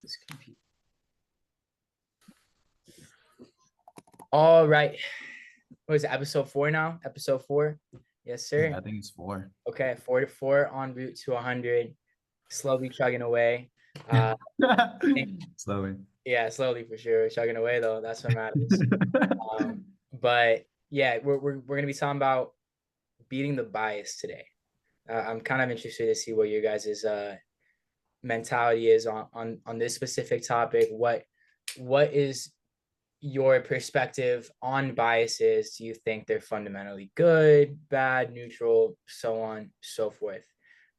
This computer. All right. What is it? Episode 4 now? Episode 4? Yes, sir. Yeah, I think it's 4. Okay, 4 en route to 100. Slowly chugging away. Slowly. Yeah, slowly for sure. Chugging away though. That's what matters. But yeah, we're gonna be talking about beating the bias today. I'm kind of interested to see what your guys' mentality is on this specific topic. What is your perspective on biases? Do you think they're fundamentally good, bad, neutral, so on, so forth?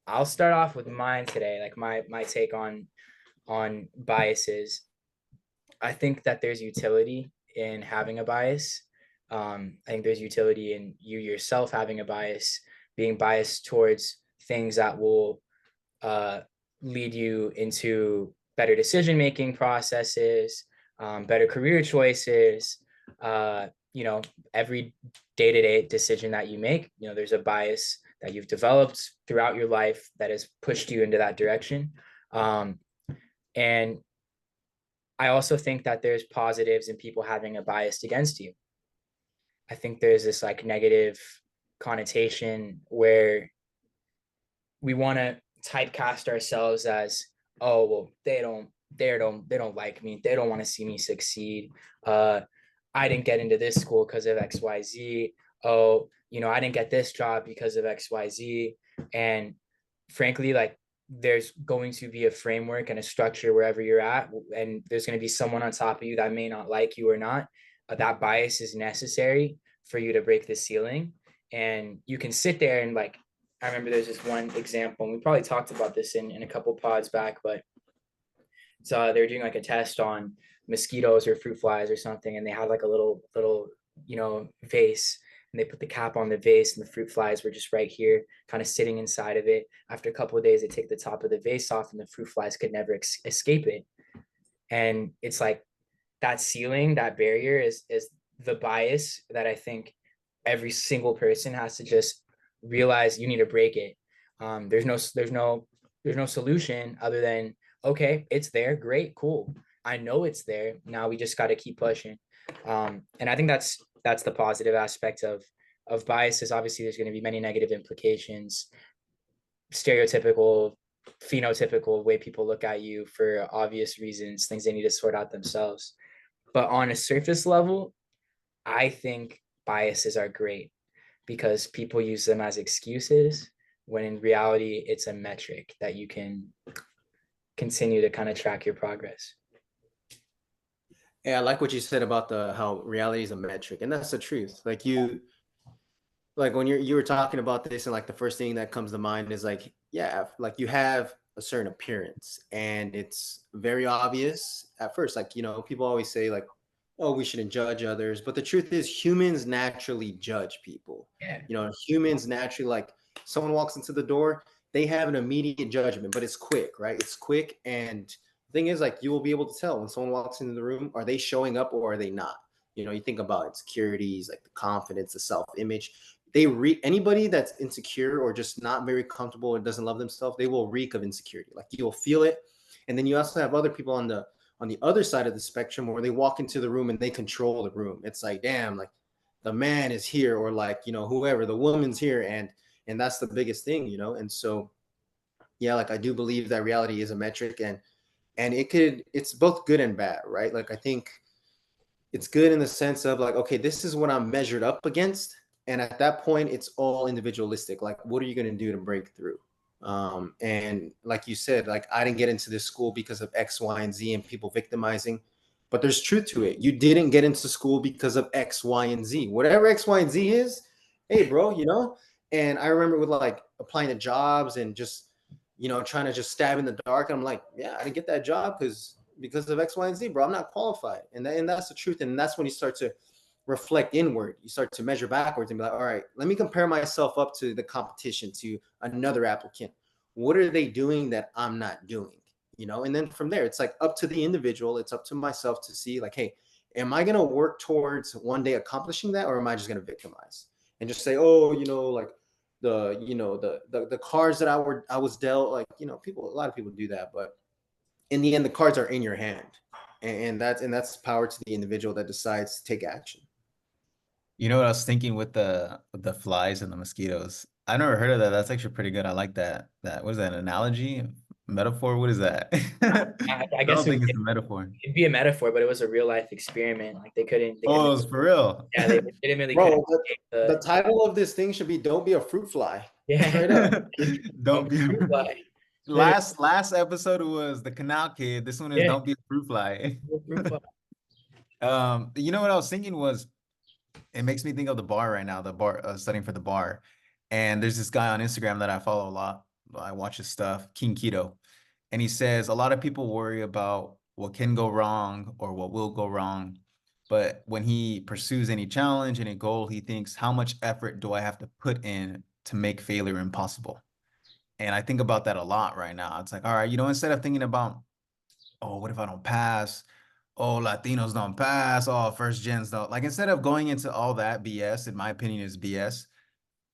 I'll start off with mine today, like my take on biases. I think that there's utility in having a bias. I think there's utility in you yourself having a bias, being biased towards things that will uh, lead you into better decision making processes, better career choices. Every day to day decision that you make, there's a bias that you've developed throughout your life that has pushed you into that direction. And I also think that there's positives in people having a bias against you. I think there's this like negative connotation where we want to typecast ourselves as, oh, well, they don't like me. They don't want to see me succeed. I didn't get into this school because of XYZ. Oh, I didn't get this job because of XYZ. And frankly, like there's going to be a framework and a structure wherever you're at, and there's going to be someone on top of you that may not like you or not. That bias is necessary for you to break the ceiling. And you can sit there and like, I remember there's this one example, and we probably talked about this in a couple pods back, but so they were doing like a test on mosquitoes or fruit flies or something, and they had like a little vase, and they put the cap on the vase, and the fruit flies were just right here, kind of sitting inside of it. After a couple of days, they take the top of the vase off, and the fruit flies could never escape it. And it's like that ceiling, that barrier is the bias that I think every single person has to just realize you need to break it. There's no solution other than, okay, it's there, great, cool. I know it's there. Now we just got to keep pushing. And I think that's the positive aspect of biases. Obviously, there's going to be many negative implications, stereotypical, phenotypical way people look at you for obvious reasons, things they need to sort out themselves. But on a surface level, I think biases are great because people use them as excuses when in reality it's a metric that you can continue to kind of track your progress. Yeah, I like what you said about how reality is a metric, and that's the truth. Like when you were talking about this, and like the first thing that comes to mind is like, yeah, like you have a certain appearance, and it's very obvious at first. Like, people always say like, oh, we shouldn't judge others, but the truth is humans naturally judge people. Yeah. Humans naturally, like, someone walks into the door, they have an immediate judgment, but it's quick, right? It's quick. And the thing is, like, you will be able to tell when someone walks into the room, are they showing up or are they not? You think about insecurities, like the confidence, the self-image. Anybody that's insecure or just not very comfortable or doesn't love themselves, they will reek of insecurity. Like, you'll feel it. And then you also have other people on the other side of the spectrum where they walk into the room and they control the room. It's like, damn, like the man is here, or like, whoever, the woman's here. And that's the biggest thing, And so, yeah, like I do believe that reality is a metric, and it's both good and bad, right? Like, I think it's good in the sense of like, okay, this is what I'm measured up against. And at that point, it's all individualistic. Like, what are you going to do to break through? And like you said, like, I didn't get into this school because of X, Y, and Z and people victimizing, but there's truth to it. You didn't get into school because of X, Y, and Z. Whatever X, Y, and Z is, hey, bro, And I remember with like applying to jobs and just, trying to just stab in the dark. And I'm like, yeah, I didn't get that job because of X, Y, and Z, bro. I'm not qualified. And that's the truth. And that's when you start to reflect inward. You start to measure backwards and be like, all right, let me compare myself up to the competition, to another applicant. What are they doing that I'm not doing? And then from there, it's like up to the individual. It's up to myself to see like, hey, am I going to work towards one day accomplishing that, or am I just going to victimize and just say, oh, like the cards that I was dealt, like, a lot of people do that, but in the end, the cards are in your hand, and that's power to the individual that decides to take action. You know what I was thinking with the flies and the mosquitoes? I never heard of that. That's actually pretty good. I like that. What is that, an analogy? Metaphor? What is that? I I guess don't think it's a metaphor. it'd be a metaphor, but it was a real life experiment. Like they Oh, couldn't, it was for real. yeah, they legitimately couldn't Bro, take the title of this thing should be "Don't be a fruit fly." yeah, Straight up. Don't be like, last episode was the canal kid. This one is yeah, don't be a fruit fly. fruit fly. You know what I was thinking was it makes me think of the bar right now, the bar studying for the bar. And there's this guy on Instagram that I follow a lot. I watch his stuff, King Keto. And he says a lot of people worry about what can go wrong or what will go wrong. But when he pursues any challenge, any goal, he thinks, how much effort do I have to put in to make failure impossible? And I think about that a lot right now. It's like, all right, instead of thinking about, oh, what if I don't pass? Oh, Latinos don't pass. Oh, first gens don't. Like, instead of going into all that BS, in my opinion, is BS.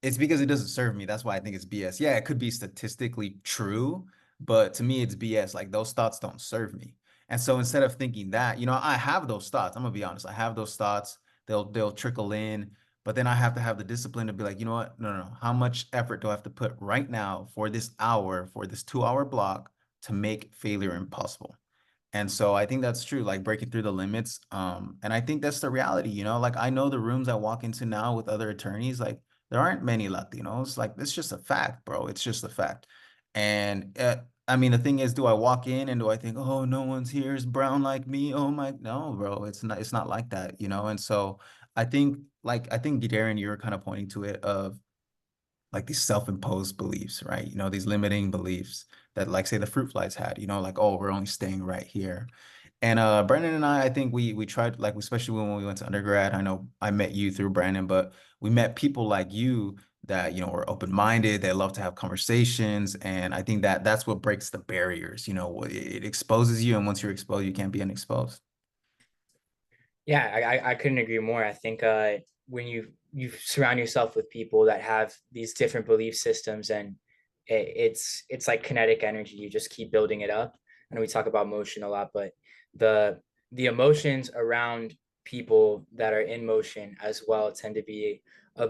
It's because it doesn't serve me. That's why I think it's BS. Yeah, it could be statistically true, but to me, it's BS. Like, those thoughts don't serve me. And so instead of thinking that, I have those thoughts. I'm gonna be honest. I have those thoughts. They'll trickle in, but then I have to have the discipline to be like, you know what? No, no, no. How much effort do I have to put right now for this hour, for this 2 hour block to make failure impossible? And so I think that's true, like breaking through the limits. And I think that's the reality, like I know the rooms I walk into now with other attorneys, like there aren't many Latinos. Like it's just a fact, bro. It's just a fact. And I mean, the thing is, do I walk in and do I think, oh, no one's here is brown like me? Oh my, no, bro, it's not like that. And so I think Darren, you were kind of pointing to it of like these self-imposed beliefs, right? These limiting beliefs that like say the fruit flies had, like, oh, we're only staying right here. And Brandon and I think we tried, like, especially when we went to undergrad. I know I met you through Brandon, but we met people like you that, were open-minded, they love to have conversations. And I think that that's what breaks the barriers, it exposes you, and once you're exposed, you can't be unexposed. Yeah, I couldn't agree more. I think when you surround yourself with people that have these different belief systems, and it's like kinetic energy. You just keep building it up. And we talk about motion a lot, but the the emotions around people that are in motion as well tend to be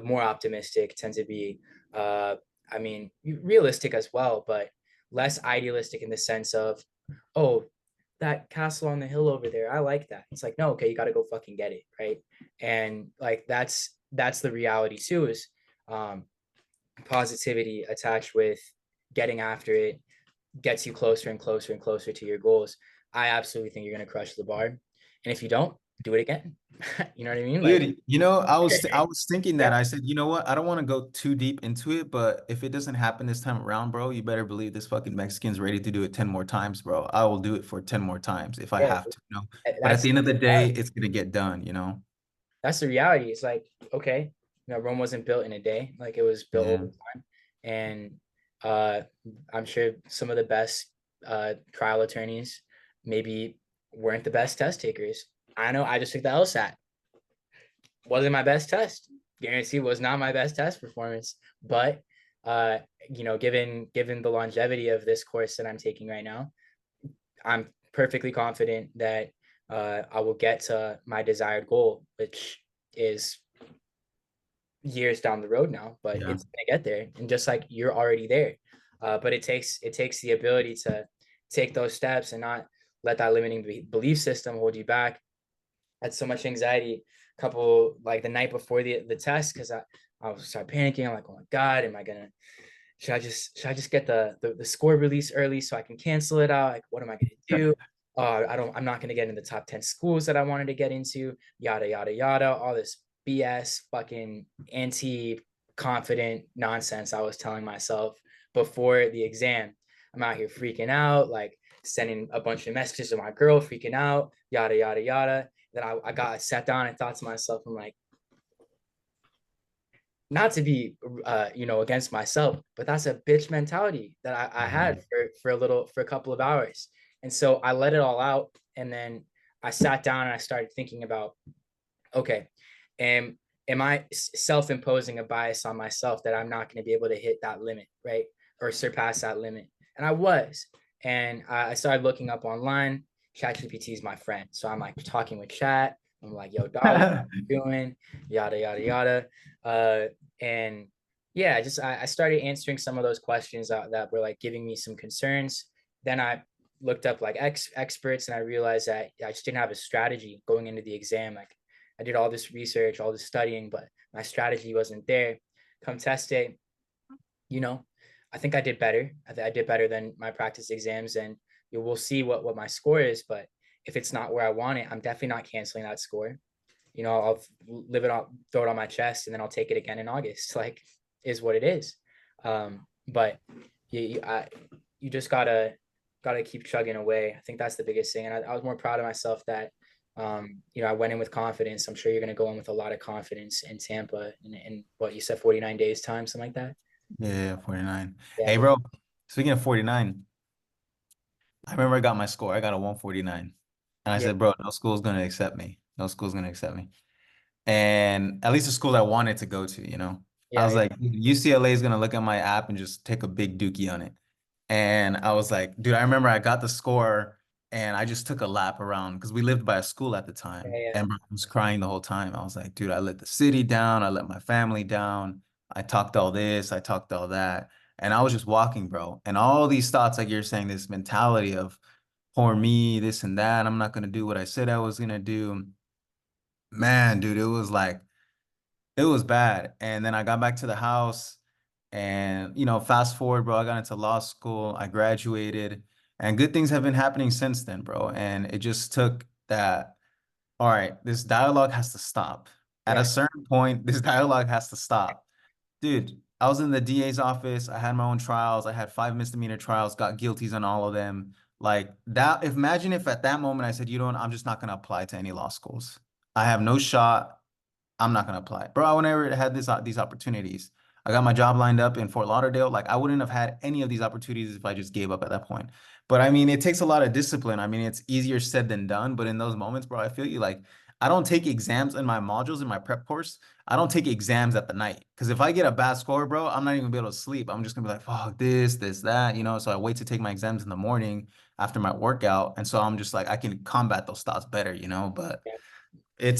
more optimistic, tend to be I mean realistic as well, but less idealistic in the sense of, oh, that castle on the hill over there, I like that. It's like, no, okay, you got to go fucking get it, right? And like that's the reality too, is um positivity attached with getting after it gets you closer and closer and closer to your goals. I absolutely think you're going to crush the bar, and if you don't, do it again. You know what I mean? Like, Dude, I was thinking yeah, that. I said, you know what? I don't want to go too deep into it, but if it doesn't happen this time around, bro, you better believe this fucking Mexican's ready to do it 10 more times, bro. I will do it for 10 more times if I yeah, have to. But at that's the end of the day, it's gonna get done. that's the reality. It's like, okay, Rome wasn't built in a day. Like, it was built Yeah. over time. And I'm sure some of the best trial attorneys maybe weren't the best test takers. I know I just took the LSAT. Wasn't my best test. Guarantee was not my best test performance. But given the longevity of this course that I'm taking right now, I'm perfectly confident that I will get to my desired goal, which is years down the road now, but Yeah. it's gonna get there. And just like you're already there, but it takes the ability to take those steps and not let that limiting belief system hold you back. I had so much anxiety couple like the night before the test, because I was start panicking. I'm like, oh my god, am I gonna should I just get the score release early so I can cancel it out? Like, what am I gonna do? I'm not gonna get in the top 10 schools that I wanted to get into, yada yada yada, all this BS fucking anti-confident nonsense I was telling myself before the exam. I'm out here freaking out, like sending a bunch of messages to my girl, freaking out, yada yada yada. Then I sat down and thought to myself, I'm like, not to be against myself, but that's a bitch mentality that I had Mhm. for a couple of hours. And so I let it all out, and then I sat down and I started thinking about, okay, am I self-imposing a bias on myself that I'm not going to be able to hit that limit, right? Or surpass that limit? And I was. And I started looking up online. ChatGPT is my friend. So I'm like talking with chat. I'm like, yo, dog, what you doing? Yada, yada, yada. Uh, and yeah, I started answering some of those questions that were like giving me some concerns. Then I looked up like experts and I realized that I just didn't have a strategy going into the exam. Like I did all this research, all this studying, but my strategy wasn't there. Come test day, you know, I think I did better. I did better than my practice exams, and we'll see what my score is. But if it's not where I want it, I'm definitely not canceling that score. I'll live it on, throw it on my chest, and then I'll take it again in August. Like, is what it is. But you just gotta keep chugging away. I think that's the biggest thing, and I was more proud of myself that I went in with confidence. I'm sure you're gonna go in with a lot of confidence in Tampa in what you said, 49 days time, something like that. Yeah, 49. Yeah, Hey, yeah, bro, speaking of 49, I remember I got my score. I got a 149. And I yeah, said, bro, no school's going to accept me. No school's going to accept me. And at least the school I wanted to go to, you know. I yeah, was yeah, like, UCLA is gonna look at my app and just take a big dookie on it. And I was like, dude, I remember I got the score and I just took a lap around because we lived by a school at the time. yeah, And bro, I was crying the whole time. I was like, dude, I let the city down, I let my family down. I talked all this, I talked all that. And I was just walking, bro. And all these thoughts, like you're saying, this mentality of poor me, this and that. I'm not gonna do what I said I was gonna do. Man, dude, it was bad. And then I got back to the house and, fast forward, bro, I got into law school, I graduated, and good things have been happening since then, bro. And it just took that, all right, this dialogue has to stop. At a yeah, certain point, this dialogue has to stop. Dude, I was in the DA's office. I had my own trials. I had 5 misdemeanor trials, got guilties on all of them. Like that, imagine if at that moment I said, you know what, I'm just not going to apply to any law schools. I have no shot. I'm not gonna apply. Bro, I would never had these opportunities. I got my job lined up in Fort Lauderdale. Like I wouldn't have had any of these opportunities if I just gave up at that point. But I mean, it takes a lot of discipline. I mean, it's easier said than done. But in those moments, bro, I feel you. Like I don't take exams in my modules in my prep course. I don't take exams at the night because if I get a bad score, bro, I'm not even gonna be able to sleep. I'm just gonna be like, fuck this, that, So I wait to take my exams in the morning after my workout, and so I'm just like I can combat those thoughts better. But I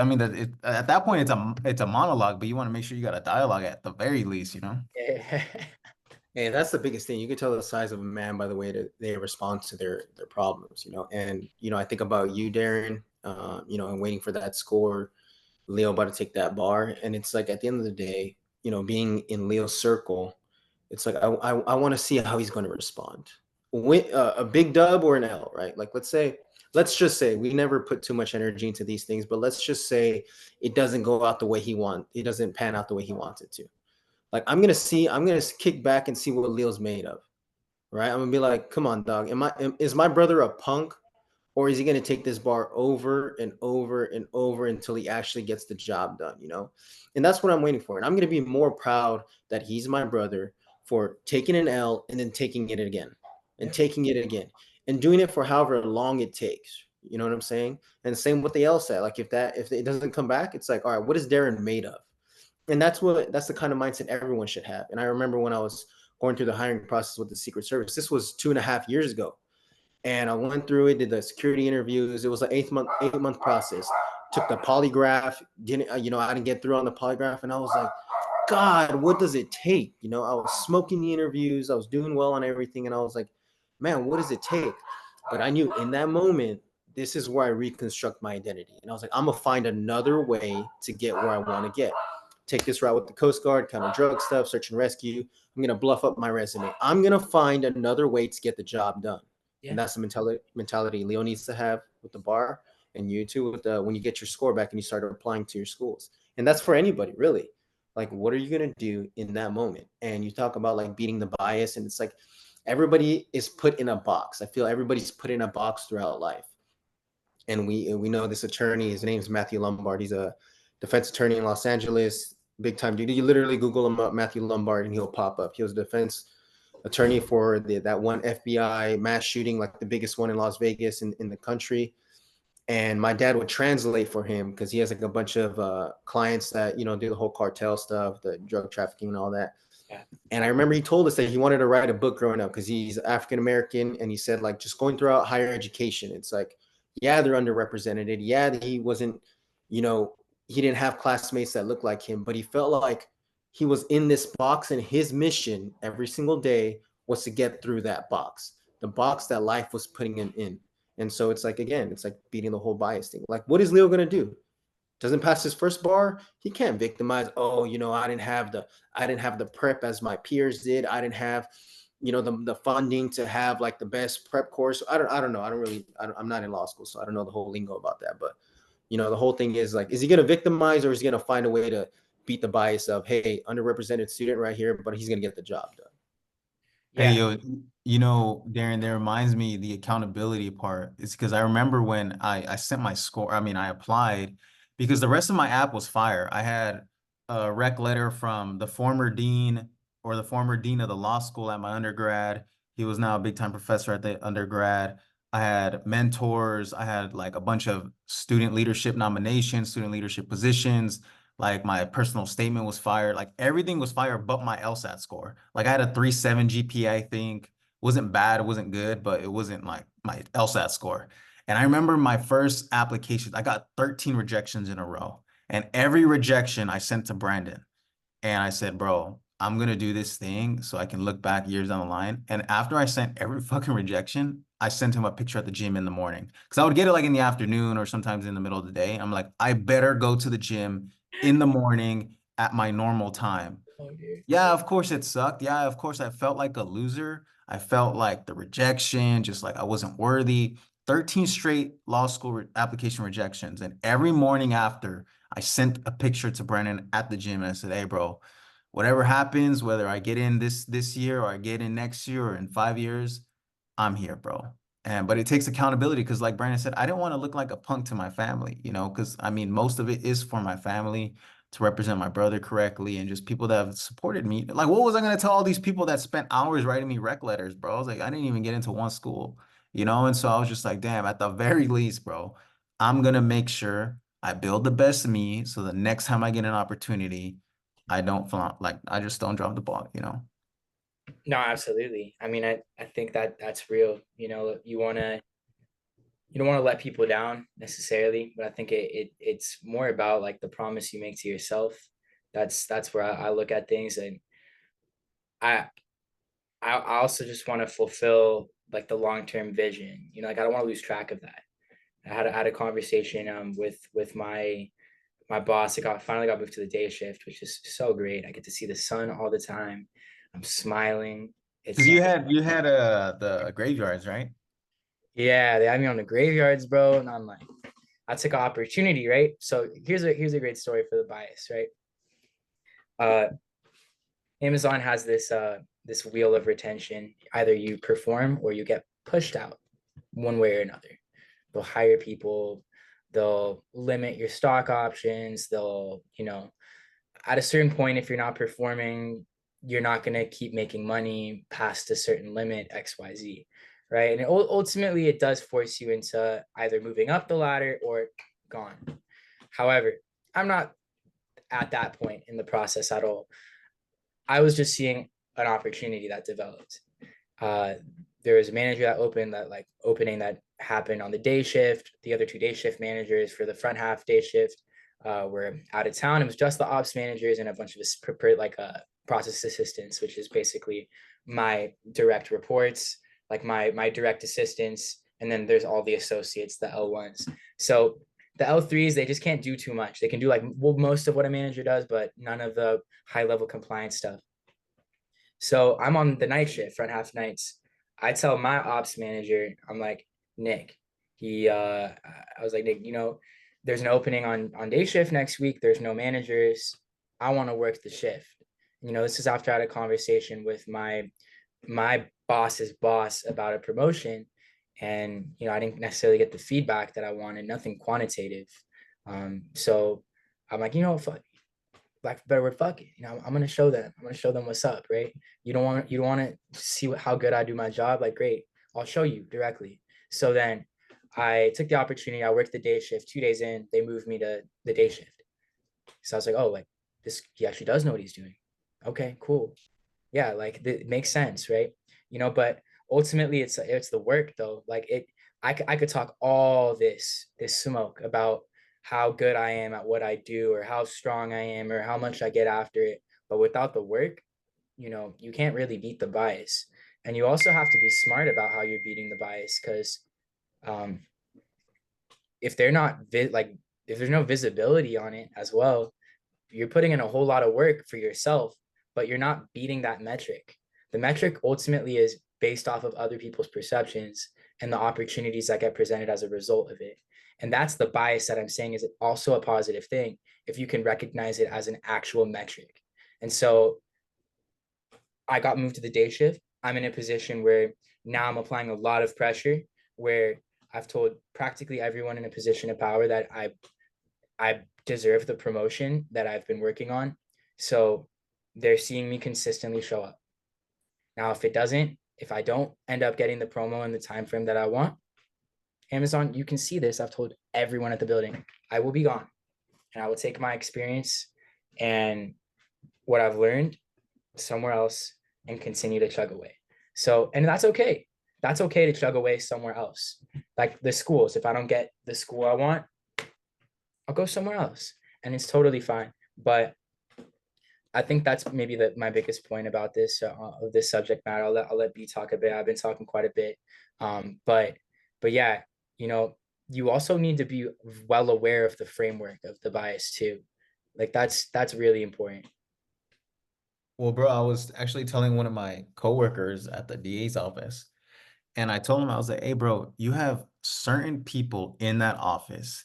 mean, at that point, it's a monologue, but you want to make sure you got a dialogue at the very least. yeah. And that's the biggest thing. You can tell the size of a man by the way that they respond to their problems. And I think about you, Darren, and waiting for that score, Leo about to take that bar, and it's like at the end of the day, being in Leo's circle, it's like I want to see how he's going to respond. A big dub or an L, right? Like let's just say we never put too much energy into these things, but let's just say it doesn't go out the way it doesn't pan out the way he wants it to. Like I'm gonna kick back and see what Leo's made of, right? I'm gonna be like, come on, dog. Is my brother a punk, or is he gonna take this bar over and over and over until he actually gets the job done? And that's what I'm waiting for. And I'm gonna be more proud that he's my brother for taking an L and then taking it again, and Yeah, taking it again, and doing it for however long it takes. You know what I'm saying? And same with the L set. Like if it doesn't come back, it's like, all right, what is Darren made of? And that's the kind of mindset everyone should have. And I remember when I was going through the hiring process with the Secret Service, this was 2.5 years ago. And I went through it, did the security interviews. It was an 8 month process. Took the polygraph, didn't I didn't get through on the polygraph, and I was like, God, what does it take? I was smoking the interviews, I was doing well on everything, and I was like, man, what does it take? But I knew in that moment, this is where I reconstruct my identity. And I was like, I'm gonna find another way to get where I want to get. Take this route with the Coast Guard, counter drug stuff, search and rescue. I'm gonna bluff up my resume. I'm gonna find another way to get the job done. And yeah, that's the mentality Leo needs to have with the bar, and you too with when you get your score back and you start applying to your schools. And that's for anybody, really. Like, what are you gonna do in that moment? And you talk about like beating the bias, and it's like everybody is put in a box. I feel everybody's put in a box throughout life. And we know this attorney. His name's Matthew Lombard. He's a defense attorney in Los Angeles, big time dude. You literally Google him up, Matthew Lombard, and he'll pop up. He was a defense attorney for that one FBI mass shooting, like the biggest one in Las Vegas in the country. And my dad would translate for him because he has like a bunch of clients that do the whole cartel stuff, the drug trafficking and all that. Yeah. And I remember he told us that he wanted to write a book growing up because he's African American, and he said like just going throughout higher education, it's like, yeah, they're underrepresented. Yeah, he wasn't, you know, he didn't have classmates that looked like him, but he felt like he was in this box, and his mission every single day was to get through that box, the box that life was putting him in. And so it's like, again, it's like beating the whole bias thing. Like, what is Leo gonna do? Doesn't pass his first bar, he can't victimize. Oh, you know, I didn't have the prep as my peers did. I didn't have, you know, the funding to have like the best prep course. I don't know. I'm not in law school, so I don't know the whole lingo about that. But you know, the whole thing is like, is he gonna victimize, or is he gonna find a way to beat the bias of, hey, underrepresented student right here, but he's gonna get the job done. Hey, Yeah. yo, you know, Darren, that reminds me the accountability part. It's because I remember when I sent my score, I mean, I applied because the rest of my app was fire. I had a rec letter from the former dean or the former dean of the law school at my undergrad. He was now a big time professor at the undergrad. I had mentors. I had like a bunch of student leadership nominations, student leadership positions. Like my personal statement was fired. Like everything was fired but my LSAT score. Like I had a 3.7 GPA, I think. Wasn't bad, it wasn't good, but it wasn't like my LSAT score. And I remember my first application, I got 13 rejections in a row. And every rejection I sent to Brandon. And I said, bro, I'm gonna do this thing so I can look back years down the line. And after I sent every fucking rejection, I sent him a picture at the gym in the morning. Because I would get it like in the afternoon or sometimes in the middle of the day. I'm like, I better go to the gym in the morning at my normal time. Oh, dude. Yeah, of course it sucked. Yeah, of course I felt like a loser. I felt like the rejection, just like I wasn't worthy. 13 straight law school application rejections. And every morning after, I sent a picture to Brennan at the gym and I said, hey, bro, whatever happens, whether I get in this year or I get in next year or in 5 years, I'm here, bro. And but it takes accountability because like Brandon said, I didn't want to look like a punk to my family, you know, because I mean, most of it is for my family to represent my brother correctly and just people that have supported me. Like, what was I going to tell all these people that spent hours writing me rec letters, bro? I was like, I didn't even get into one school, you know? And so I was just like, damn, at the very least, bro, I'm going to make sure I build the best of me so the next time I get an opportunity, I don't flaunt, like, I just don't drop the ball, you know? No, absolutely. I mean, I think that that's real. You know, you don't want to let people down necessarily, but I think it's more about like the promise you make to yourself. That's where I look at things, and I I also just want to fulfill like the long term vision. You know, like I don't want to lose track of that. I had a conversation with my boss. Finally got moved to the day shift, which is so great. I get to see the sun all the time. I'm smiling. Because It's you had the graveyards, right? yeah, they had me on the graveyards, bro, and I'm like, I took an opportunity, right? So here's a great story for the bias, right? Uh, Amazon has this wheel of retention. Either you perform or you get pushed out, one way or another. They'll hire people. They'll limit your stock options. They'll, at a certain point, if you're not performing, you're not going to keep making money past a certain limit, XYZ, right? And ultimately, it does force you into either moving up the ladder or gone. However, I'm not at that point in the process at all. I was just seeing an opportunity that developed. Uh, there was a manager that opened that like opening that happened on the day shift. The other two day shift managers for the front half day shift were out of town. It was just the ops managers and a bunch of like process assistants, which is basically my direct reports, like my direct assistants, and then there's all the associates, the L1s. So the L3s, they just can't do too much. They can do like most of what a manager does, but none of the high level compliance stuff. So I'm on the night shift, front half nights. I tell my ops manager, I'm like, Nick, I was like, Nick, there's an opening on day shift next week. There's no managers. I want to work the shift. This is after I had a conversation with my boss's boss about a promotion. And, I didn't necessarily get the feedback that I wanted, nothing quantitative. So I'm like, lack of a better word, fuck it. I'm gonna show them. I'm gonna show them what's up, right? You don't want to see how good I do my job. Like, great, I'll show you directly. So then I took the opportunity. I worked the day shift. 2 days in, they moved me to the day shift. So I was like, oh, like this, he actually does know what he's doing. Okay, cool. yeah, like it makes sense, right? But ultimately it's the work though. Like I could talk all this smoke about how good I am at what I do or how strong I am or how much I get after it. But without the work, you can't really beat the bias. And you also have to be smart about how you're beating the bias because um, if they're not like if there's no visibility on it as well, you're putting in a whole lot of work for yourself, but you're not beating that metric. The metric ultimately is based off of other people's perceptions and the opportunities that get presented as a result of it. And that's the bias that I'm saying is also a positive thing if you can recognize it as an actual metric. And so I got moved to the day shift. I'm in a position where now I'm applying a lot of pressure where I've told practically everyone in a position of power that I deserve the promotion that I've been working on. So they're seeing me consistently show up. Now, if I don't end up getting the promo in the time frame that I want, Amazon, you can see this. I've told everyone at the building, I will be gone. And I will take my experience and what I've learned somewhere else and continue to chug away. So, and that's okay. That's okay to chug away somewhere else. Like the schools, if I don't get the school I want, I'll go somewhere else and it's totally fine. But I think that's maybe my biggest point about this of this subject matter. I'll let B talk a bit. I've been talking quite a bit, but yeah, you know, you also need to be well aware of the framework of the bias too. Like that's really important. Well, bro, I was actually telling one of my coworkers at the DA's office, and I told him, I was like, hey, bro, you have certain people in that office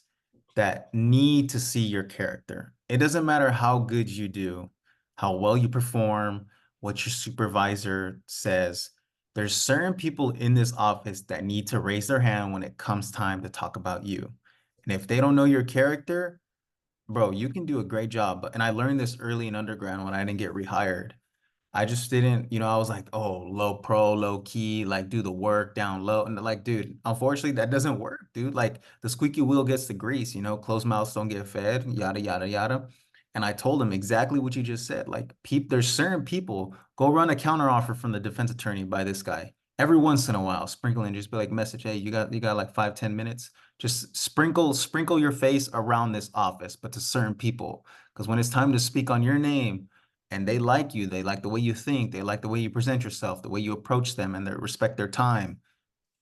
that need to see your character. It doesn't matter how good you do, how well you perform, what your supervisor says. There's certain people in this office that need to raise their hand when it comes time to talk about you. And if they don't know your character, bro, you can do a great job. And I learned this early in underground when I didn't get rehired. I just didn't, I was like, oh, low pro, low key, like do the work down low. And like, dude, unfortunately, that doesn't work, dude. Like the squeaky wheel gets the grease, closed mouths don't get fed, yada, yada, yada. And I told him exactly what you just said. Like, there's certain people, go run a counter offer from the defense attorney by this guy. Every once in a while, sprinkle in, just be like, message, hey, you got like 5, 10 minutes. Just sprinkle your face around this office, but to certain people. Because when it's time to speak on your name, and they like you, they like the way you think, they like the way you present yourself, the way you approach them, and they respect their time,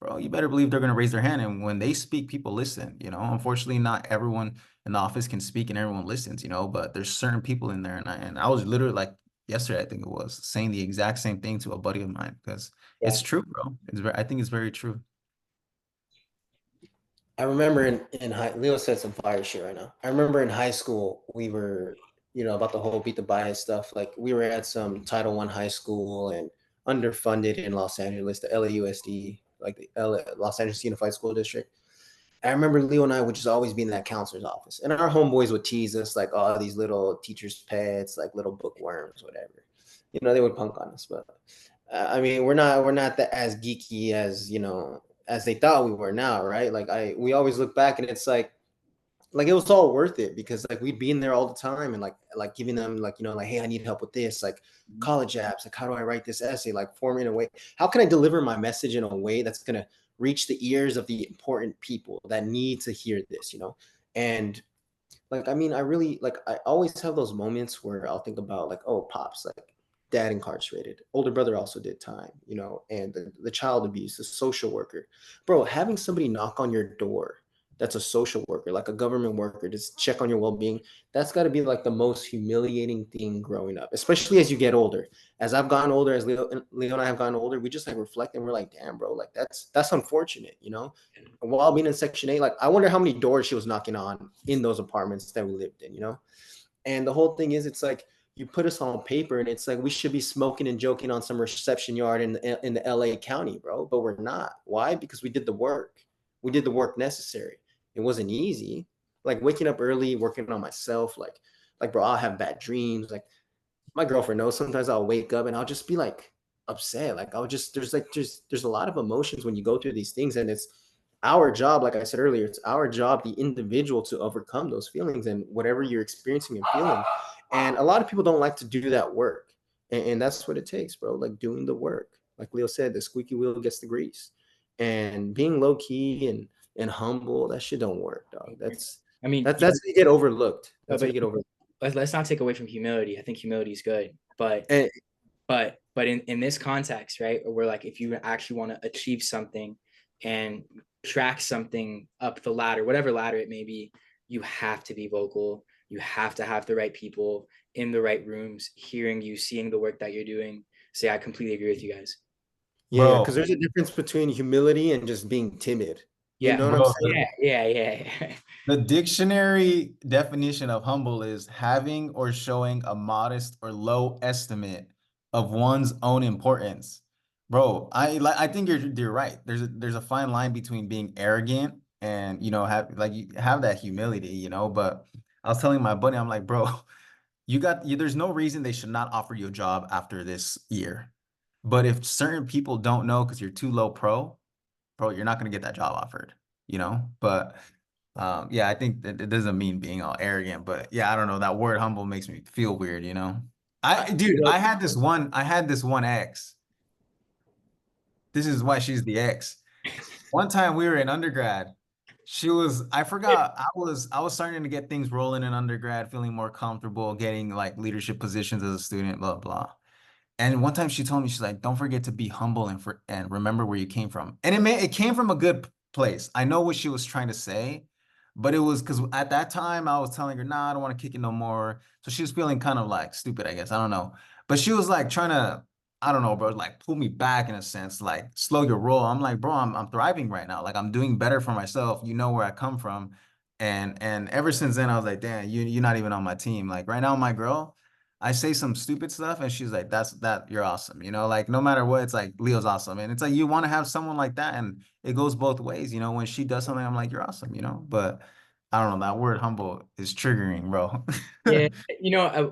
bro, you better believe they're going to raise their hand. And when they speak, people listen. Unfortunately, not everyone in the office can speak and everyone listens, but there's certain people in there. And I was literally like yesterday, I think it was, saying the exact same thing to a buddy of mine because Yeah. it's true, bro. I think it's very true. I remember in high, Leo said some fire shit right now. I remember in high school, we were, about the whole beat the bias stuff. Like we were at some Title I high school and underfunded in Los Angeles, the LAUSD, like the Los Angeles Unified School District. I remember Leo and I would just always be in that counselor's office, and our homeboys would tease us like, "Oh, these little teachers' pets, like little bookworms, whatever." They would punk on us, but I mean, we're not that as geeky as as they thought we were now, right? Like we always look back and it's like it was all worth it because like we'd be in there all the time and like giving them like like, hey, I need help with this, like college apps, like how do I write this essay, like form it in a way, how can I deliver my message in a way that's gonna reach the ears of the important people that need to hear this, and like, I mean, I really like, I always have those moments where I'll think about like, oh, pops, like dad incarcerated, older brother also did time, and the child abuse, the social worker, bro, having somebody knock on your door that's a social worker, like a government worker, just check on your well-being. That's got to be like the most humiliating thing growing up, especially as you get older. As I've gotten older, as Leo and I have gotten older, we just like reflect and we're like, damn, bro, like that's unfortunate, while being in Section 8, like I wonder how many doors she was knocking on in those apartments that we lived in, And the whole thing is, it's like you put us on paper, and it's like we should be smoking and joking on some reception yard in the LA County, bro, but we're not. Why? Because we did the work. We did the work necessary. It wasn't easy. Like waking up early, working on myself, like bro, I'll have bad dreams. Like my girlfriend knows sometimes I'll wake up and I'll just be like upset. Like I'll just there's a lot of emotions when you go through these things, and it's our job, like I said earlier, it's our job, the individual, to overcome those feelings and whatever you're experiencing and feeling. And a lot of people don't like to do that work. And that's what it takes, bro. Like doing the work. Like Leo said, the squeaky wheel gets the grease. And being low key and humble, that shit don't work, dog. I mean, That's how you get overlooked. That's how but you get overlooked. let's not take away from humility. I think humility is good, but And in this context, right, where like if you actually want to achieve something and track something up the ladder, whatever ladder it may be, you have to be vocal. You have to have the right people in the right rooms, hearing you, seeing the work that you're doing. So I completely agree with you guys. yeah, Bro, because there's a difference between humility and just being timid. You Yeah, know what I'm bro, saying? yeah. the dictionary definition of humble is having or showing a modest or low estimate of one's own importance. Bro, I think you're right. There's a fine line between being arrogant and have like you have that humility, but I was telling my buddy, I'm like, bro, there's no reason they should not offer you a job after this year. But if certain people don't know because you're too low bro, you're not gonna get that job offered, But yeah, I think that it doesn't mean being all arrogant, but yeah, I don't know. That word humble makes me feel weird, Dude, I had this one ex. This is why she's the ex. One time we were in undergrad. I forgot, I was starting to get things rolling in undergrad, feeling more comfortable, getting like leadership positions as a student, blah, blah. And one time she told me, she's like, don't forget to be humble and remember where you came from. And it came from a good place. I know what she was trying to say, but it was because at that time I was telling her, nah, I don't want to kick it no more. So she was feeling kind of like stupid, I guess. I don't know. But she was like trying to, I don't know, bro, like pull me back in a sense, like slow your roll. I'm like, bro, I'm thriving right now. Like I'm doing better for myself. You know where I come from. And ever since then, I was like, damn, you're not even on my team. Like right now, my girl. I say some stupid stuff and she's like, you're awesome. Like no matter what, it's like Leo's awesome. And it's like you want to have someone like that. And it goes both ways. When she does something, I'm like, you're awesome. But I don't know, that word humble is triggering, bro. Yeah,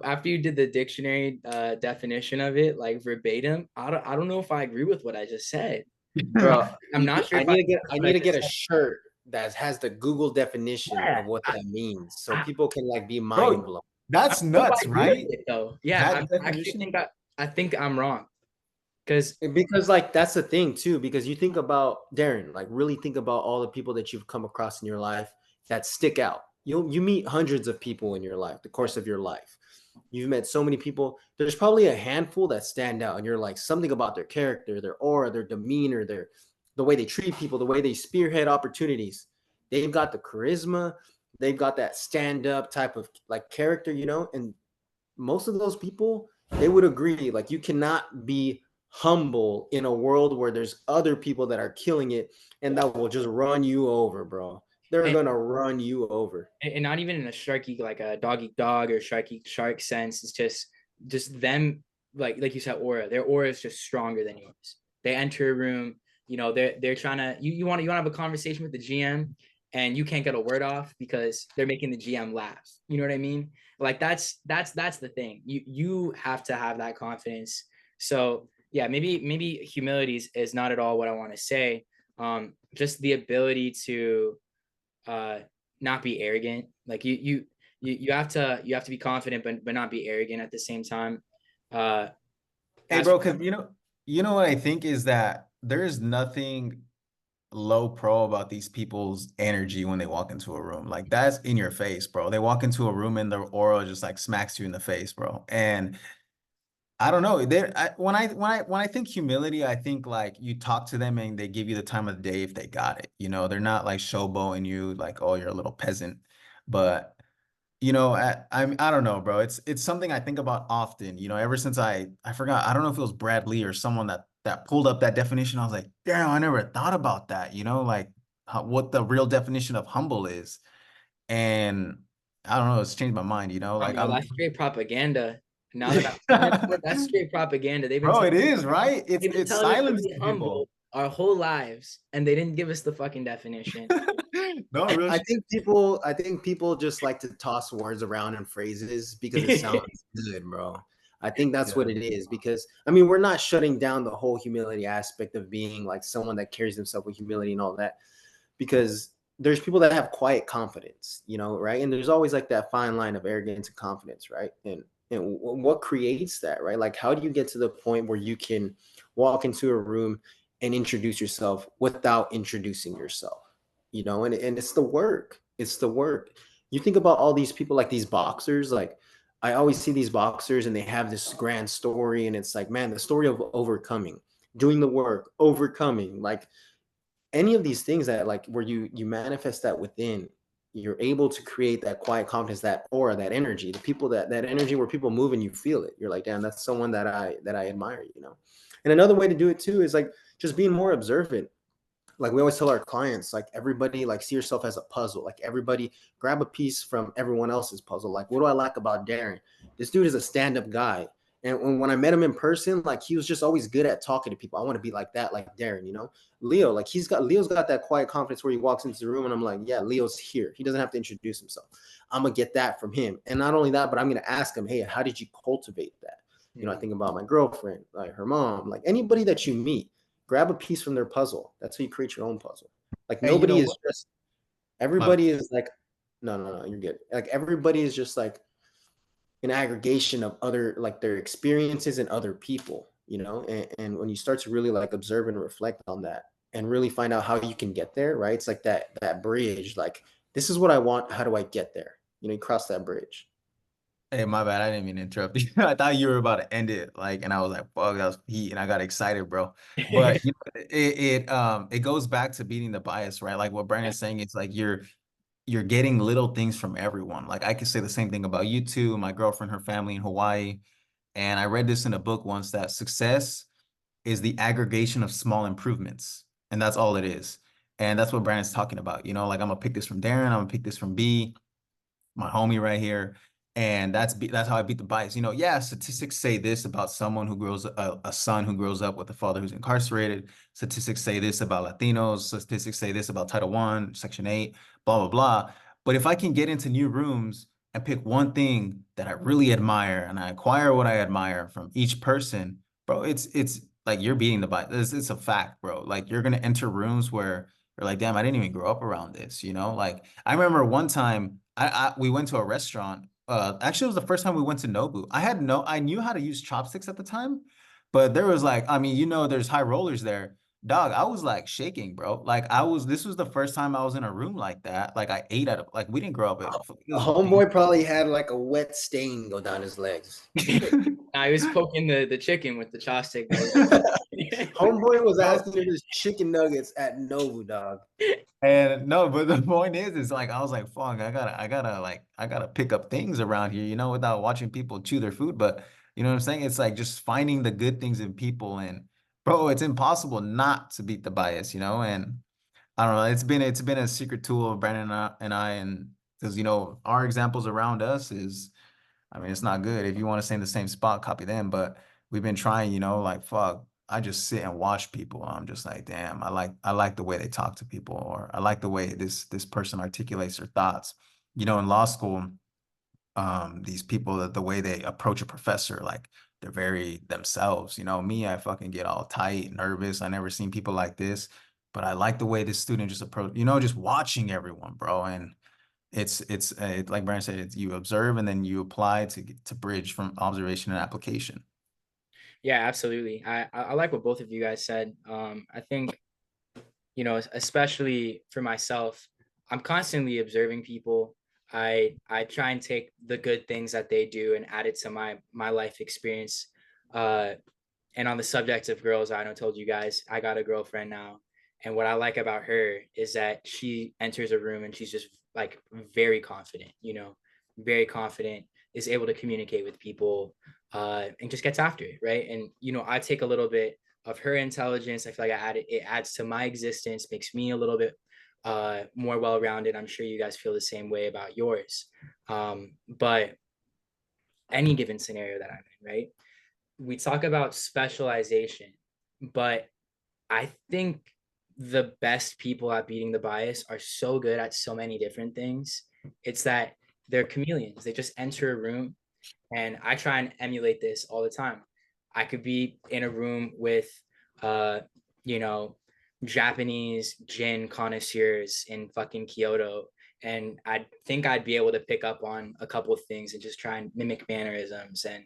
after you did the dictionary definition of it, like verbatim, I don't know if I agree with what I just said, bro. Bro, I'm not sure I if I need to agree get with I what I need to just get a said. shirt that has the Google definition Yeah, of what that means so I, people can like be mind Bro, blown. I that's don't know if I nuts, agree with right? it though. Yeah, That I actually think definition. I think I'm wrong because Because like that's the thing too, because you think about Darren, like really think about all the people that you've come across in your life that stick out. You meet hundreds of people in your life, the course of your life. You've met so many people. There's probably a handful that stand out, and you're like something about their character, their aura, their demeanor, the way they treat people, the way they spearhead opportunities. They've got the charisma, they've got that stand-up type of like character, and most of those people, they would agree, like you cannot be humble in a world where there's other people that are killing it and that will just run you over, bro. They're and, gonna run you over. and not even in a sharky like a dog eat dog or sharky shark sense. It's just them like you said, aura. Their aura is just stronger than yours. They enter a room, they're trying to you want to have a conversation with the GM and you can't get a word off because they're making the GM laugh. You know what I mean? Like that's the thing. You have to have that confidence. So yeah, maybe humility is not at all what I want to say. Just the ability to uh not be arrogant. Like you have to be confident but not be arrogant at the same time. uh Hey, as bro, because you know what I think is that there's nothing low pro about these people's energy when they walk into a room. Like that's in your face, bro. They walk into a room and their aura just like smacks you in the face, bro. And I don't know. When I think humility, I think like you talk to them and they give you the time of the day if they got it. They're not like showboating you like, oh, you're a little peasant. But I don't know, bro. It's something I think about often. Ever since I forgot, I don't know if it was Brad Lee or someone that pulled up that definition. I was like, damn, I never thought about that. Like what the real definition of humble is. And I don't know, it's changed my mind. oh Like no, I'm, that's straight propaganda. Now that I'm thinking about it, that's straight propaganda. bro, it is right. It's They've been it's telling us to silenced be people. humble our whole lives and they didn't give us the fucking definition. No real I shit. think people just like to toss words around and phrases because it sounds good, bro. I think that's what Yeah. it is because I mean we're not shutting down the whole humility aspect of being like someone that carries himself with humility and all that because there's people that have quiet confidence, right? And there's always like that fine line of arrogance and confidence, right? And And what creates that, right? Like, how do you get to the point where you can walk into a room and introduce yourself without introducing yourself? You know, and it's the work. It's the work. You think about all these people, like these boxers, like I always see these boxers and they have this grand story, and it's like, man, the story of overcoming, doing the work, overcoming, like any of these things that like where you manifest that within, you're able to create that quiet confidence, that aura, that energy, the people that energy where people move and you feel it. You're like, damn, that's someone that I admire, you know. And another way to do it too is like just being more observant. Like we always tell our clients, like everybody, like see yourself as a puzzle. Like everybody grab a piece from everyone else's puzzle. Like, what do I like about Darren? This dude is a stand-up guy. And when I met him in person, like he was just always good at talking to people. I want to be like that, like Darren, you know. Leo, like Leo's got that quiet confidence where he walks into the room and I'm like, yeah, Leo's here. He doesn't have to introduce himself. I'm gonna get that from him. And not only that, but I'm gonna ask him, hey, how did you cultivate that? You know, I think about my girlfriend, like her mom, like anybody that you meet, grab a piece from their puzzle. That's how you create your own puzzle. Like Hey, you nobody know is what? just My everybody is like, no, you're good. Like everybody is just like an aggregation of other like their experiences and other people, you know. And when you start to really like observe and reflect on that and really find out how you can get there, right? It's like that bridge, like this is what I want. How do I get there? You know, you cross that bridge. Hey, my bad. I didn't mean to interrupt you. I thought you were about to end it, like, and I was like, "Fuck, that was heat," and I got excited, bro. But you know, it goes back to beating the bias, right? Like what Brandon's saying, it's like you're getting little things from everyone. Like I could say the same thing about you too, my girlfriend, her family in Hawaii, and I read this in a book once that success is the aggregation of small improvements, and that's all it is. And that's what Brandon's talking about. You know, like I'm gonna pick this from Darren, I'm gonna pick this from B, my homie right here. And that's how I beat the bias. You know, yeah, statistics say this about someone who grows a son who grows up with a father who's incarcerated. Statistics say this about Latinos. Statistics say this about Title I, Section 8, blah, blah, blah. But if I can get into new rooms and pick one thing that I really admire and I acquire what I admire from each person, bro, it's like you're beating the bias. It's a fact, bro. Like you're gonna enter rooms where you're like, damn, I didn't even grow up around this, you know? Like I remember one time we went to a restaurant. Actually, it was the first time we went to Nobu. I knew how to use chopsticks at the time, but there was like, I mean, you know, there's high rollers there. Dog, I was like shaking, bro. This was the first time I was in a room like that. Like I ate at like we didn't grow up at, it A was homeboy probably had like a wet stain go down his legs. I was poking the chicken with the chopstick. Homeboy was no, asking for his chicken nuggets at Novu, dog. and no, but the point is like I was like, fuck, I gotta pick up things around here, you know, without watching people chew their food. But you know what I'm saying? It's like just finding the good things in people, and bro, it's impossible not to beat the bias, you know. And I don't know, it's been a secret tool of Brandon and because you know our examples around us is, I mean, it's not good. If you want to stay in the same spot, copy them. But we've been trying, you know, like fuck. I just sit and watch people. I'm just like, damn, I like the way they talk to people, or I like the way this person articulates their thoughts. You know, in law school, these people that the way they approach a professor, like they're very themselves. You know, me, I fucking get all tight, nervous. I never seen people like this. But I like the way this student just approach, you know, just watching everyone, bro. And like Brian said, it's you observe and then you apply to bridge from observation and application. Yeah, absolutely. I like what both of you guys said. I think, you know, especially for myself, I'm constantly observing people. I try and take the good things that they do and add it to my life experience. Uh, and on the subject of girls, I know I told you guys I got a girlfriend now, and what I like about her is that she enters a room and she's just like very confident, you know, very confident, is able to communicate with people, and just gets after it, right? And you know, I take a little bit of her intelligence. I feel like it adds to my existence, makes me a little bit more well-rounded. I'm sure you guys feel the same way about yours. But any given scenario that I'm in, right? We talk about specialization, but I think the best people at beating the bias are so good at so many different things. It's that they're chameleons. They just enter a room, and I try and emulate this all the time. I could be in a room with, uh, you know, Japanese gin connoisseurs in fucking Kyoto, and I think I'd be able to pick up on a couple of things and just try and mimic mannerisms and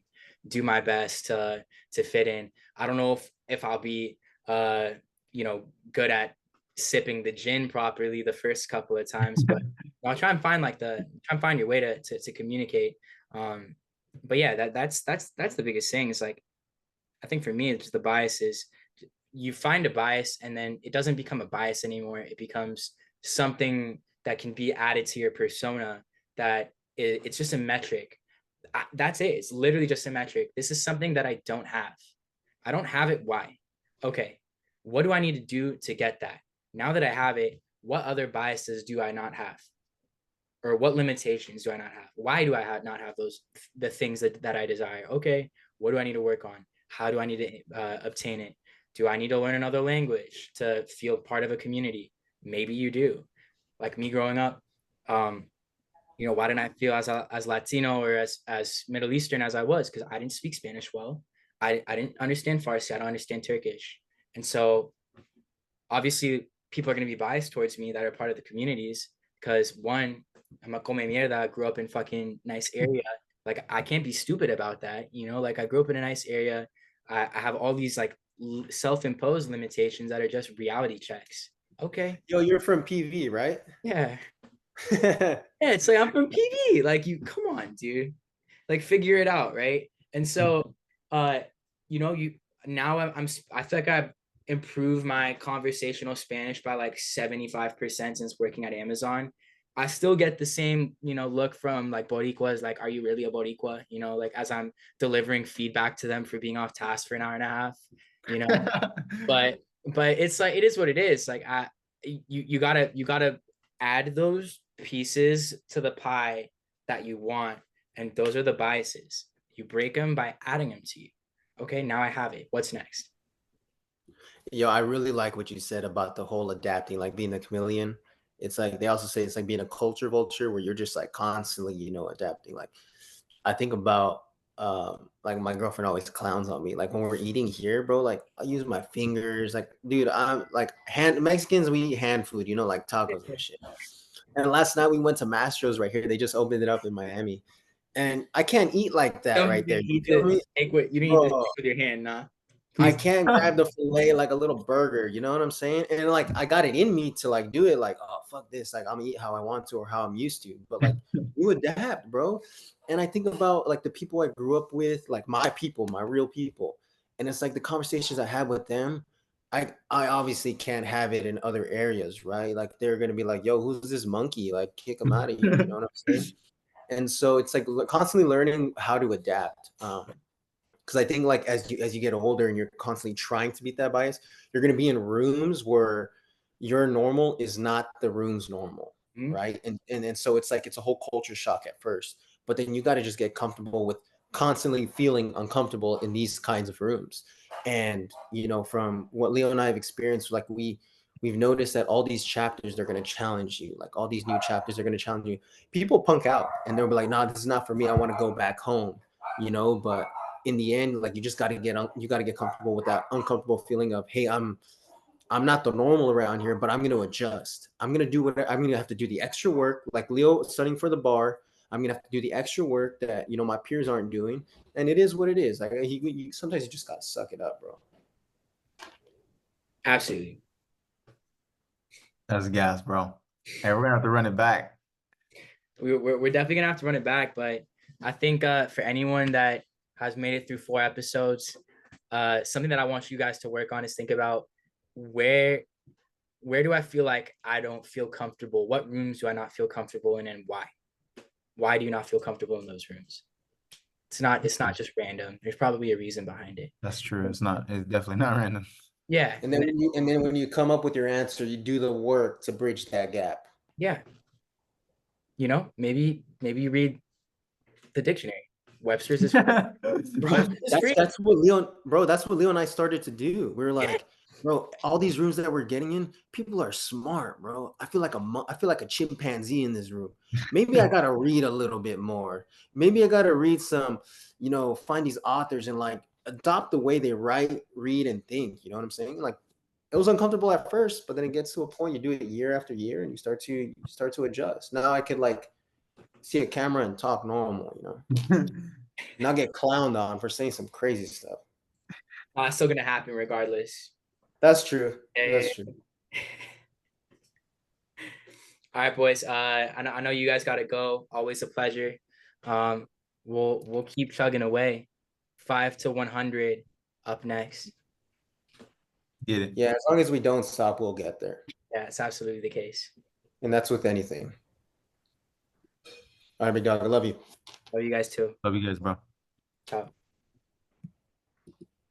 do my best to fit in. I don't know if I'll be good at sipping the gin properly the first couple of times, but I'll try and find your way to communicate. But yeah, that's the biggest thing. Is like, I think for me, it's the bias is you find a bias and then it doesn't become a bias anymore. It becomes something that can be added to your persona, that it's just a metric. That's it. It's literally just a metric. This is something that I don't have. I don't have it. Why? Okay. What do I need to do to get that? Now that I have it, what other biases do I not have? Or what limitations do I not have? Why do I not have the things that I desire? Okay. What do I need to work on? How do I need to obtain it? Do I need to learn another language to feel part of a community? Maybe you do. Like me growing up, why didn't I feel as Latino or as Middle Eastern as I was? Because I didn't speak Spanish well. I didn't understand Farsi. I don't understand Turkish. And so obviously people are going to be biased towards me that are part of the communities, because one, I'm a come mierda, grew up in fucking nice area. Like I can't be stupid about that. Like I grew up in a nice area. I have all these like self-imposed limitations that are just reality checks. Okay. Yo, you're from PV, right? Yeah. Yeah, it's like I'm from PV. Like, you come on, dude. Like, figure it out, right? And so you now I feel like I've improved my conversational Spanish by like 75% since working at Amazon. I still get the same, look from like Boricuas, like, are you really a Boricua? Like as I'm delivering feedback to them for being off task for an hour and a half, you know. but it's like, it is what it is. Like you gotta add those pieces to the pie that you want, and those are the biases. You break them by adding them to you. Okay, now I have it. What's next? Yo, I really like what you said about the whole adapting, like being a chameleon. It's like they also say it's like being a culture vulture where you're just like constantly, adapting. Like I think about like my girlfriend always clowns on me. Like when we're eating here, bro, like I use my fingers. Like, dude, I'm like Mexicans, we eat hand food, like tacos and shit. And last night we went to Mastro's right here. They just opened it up in Miami. And I can't eat like that right there. You feel me? You don't need to Bro, take with your hand, nah. I can't grab the fillet like a little burger, you know what I'm saying? And like I got it in me to like do it like, oh fuck this, like I'm gonna eat how I want to or how I'm used to. But like you adapt, bro. And I think about like the people I grew up with, like my people, my real people. And it's like the conversations I had with them, I obviously can't have it in other areas, right? Like they're gonna be like, yo, who's this monkey? Like kick him out of here, you know what I'm saying? And so it's like constantly learning how to adapt. Because I think like as you get older and you're constantly trying to beat that bias, you're going to be in rooms where your normal is not the room's normal, Mhm. right? And so it's like it's a whole culture shock at first, but then you got to just get comfortable with constantly feeling uncomfortable in these kinds of rooms. And from what Leo and I have experienced, like we've noticed that all these chapters they're going to challenge you, like all these new chapters are going to challenge you. People punk out and they'll be like, nah, this is not for me, I want to go back home, but in the end, like you just got to get comfortable with that uncomfortable feeling of, hey, I'm not the normal around here, but I'm going to adjust. I'm going to do what I'm going to have to do the extra work, like Leo studying for the bar. I'm going to have to do the extra work that my peers aren't doing, and it is what it is. Like sometimes you just got to suck it up, bro. Absolutely. That's gas, bro. Hey, we're gonna have to run it back. We're definitely gonna have to run it back, but I think for anyone that has made it through 4 episodes, something that I want you guys to work on is think about where do I feel like I don't feel comfortable? What rooms do I not feel comfortable in, and why? Why do you not feel comfortable in those rooms? It's not just random. There's probably a reason behind it. That's true. It's definitely not random. Yeah. And then when you come up with your answer, you do the work to bridge that gap. Yeah. Maybe you read the dictionary. Webster's is free. That's what Leo and I started to do. We were Yeah. like, bro, all these rooms that we're getting in, people are smart, bro. I feel like a chimpanzee in this room. Maybe I gotta read a little bit more. Maybe I gotta read some, find these authors and like adopt the way they write, read, and think. You know what I'm saying? Like it was uncomfortable at first, but then it gets to a point, you do it year after year, and you start to adjust. Now I could like see a camera and talk normal, not get clowned on for saying some crazy stuff. It's still gonna happen regardless. That's true. Yeah, That's yeah, true. All right, boys. I know you guys gotta go. Always a pleasure. We'll keep chugging away. 5 to 100 up next. Get it. Yeah, as long as we don't stop, we'll get there. Yeah, it's absolutely the case. And that's with anything. All right, big dog. I love you. Love you guys too. Love you guys, bro. Ciao.